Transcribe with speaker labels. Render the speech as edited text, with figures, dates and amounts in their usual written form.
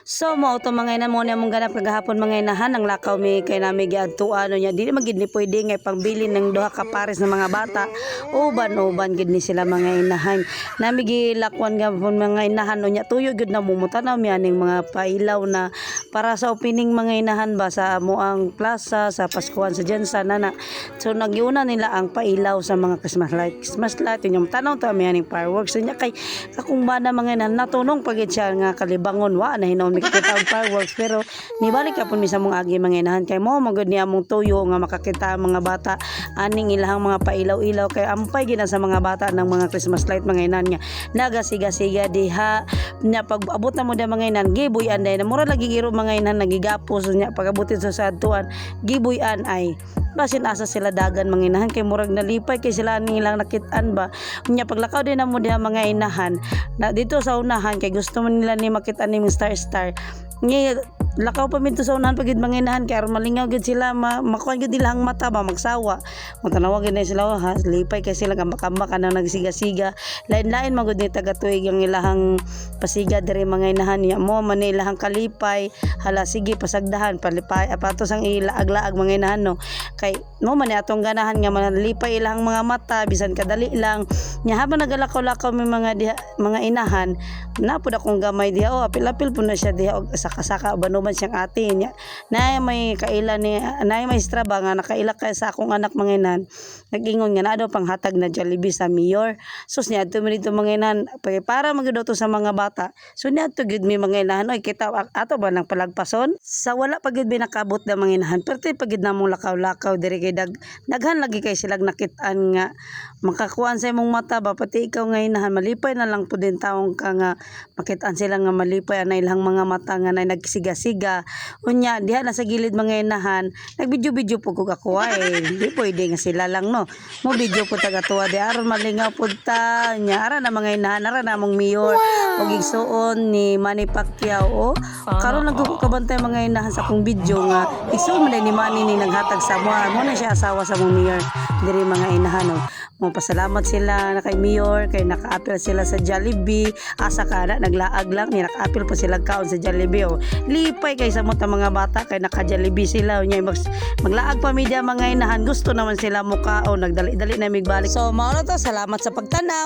Speaker 1: So mao to mga ina mo na mong ganap kagahapon mga inahan ang lakaw mi kay nami giadto ano nya dili magid ni pwede nga pangbili ng duha ka pares ng mga bata uban gid ni sila mga inahan nami gilakwan gapon mga inahan nya tuyo gid na mumutanaw mi aning mga pailaw na para sa opening mga inahan ba sa amoang plaza sa Paskuhan sa Jensen nana. So nagiuna nila ang pailaw sa mga Christmas light yung tanaw to mi aning fireworks nya kay kakong bana mga inahan natunong pagid siya nga kalibangon wa na hinon makita og fireworks pero nibalik ka pud mi sa mong agi mga inahan kay mo magud ni among tuyo nga makakita ang mga bata aning ilahang mga pailaw-ilaw kay ampay gina sa mga bata ng mga Christmas light mga inahan nga nagasiga-siga diha nya pag abot na mo da mga inahan gibuy-an day na mura lagi giro mga inahan nagigapos nya pagabutin sa sadtuan gibuy-an ay basin asa sila dagan mga inahan kay murag nalipay kay sila ning ilang nakit-an ba nya paglakaw din na mo diha mga inahan na dito sa unahan kay gusto man nila ni makita ni star nga lakaw pa minto sa unahan pagid mga inahan kay aron malingaw gid sila makuan gid ilang mata ba magsawa matanawag gid na sila ha lipay kay sila kambak-kambak kanang nagsiga-siga lain-lain magud ni taga-tuig ang ilahang pasiga diri mga inahan niya mo man ilahang kalipay hala sige pasagdahan palipay apatos ang ilaag-laag mga inahan no kay mo man atong ganahan nga manlipay ilahang mga mata bisan kadali lang nya habang nagalakaw-lakaw mi mga inahan napud akong gamay diha apil-apil pud na siya diha og saka-saka banuman siyang ate niya na may kaila ni na may straba nga nakaila kay sa akong anak mga inahan nagingon nga na daw panghatag na Jollibee sa mayor sus niya adto mi dito mga inahan para magduto sa mga bata so niya adto gid mi mga inahan oy kita ato ba nang palagpason sa wala pagid mi nakabot na mga inahan perti pagid namong lakaw-lakaw diri kay daghan lagi kay silag nakit-an nga makakuan sa imong mata ba pati ikaw nga inahan malipay na lang pud din taong ka nga makit-an sila nga malipay anay ilang mga mata nga nay nagsiga-siga unya diha na sa gilid mga inahan nagbidyo-bidyo po ko ako ay di pwede nga sila lang no mo video po taga-tuwa di aron malingaw pud ta nya ara na mga inahan ara na mong mayor og igsuon ni Manny Pacquiao karon lang ko kabantay mga inahan sa akong video nga igsuon man ni Manny ni naghatag sa mo na siya asawa sa mong mayor diri mga inahan no mo pasalamat sila na kay mayor kay naka-appeal sila sa Jollibee asa kana naglaag lang ni naka-appeal pa sila kaon sa Jollibee lipay kay sa mga bata kay naka-Jollibee sila unya maglaag pa media mga inahan gusto naman sila mukaon nagdali-dali na migbalik so mao na to salamat sa pagtanaw.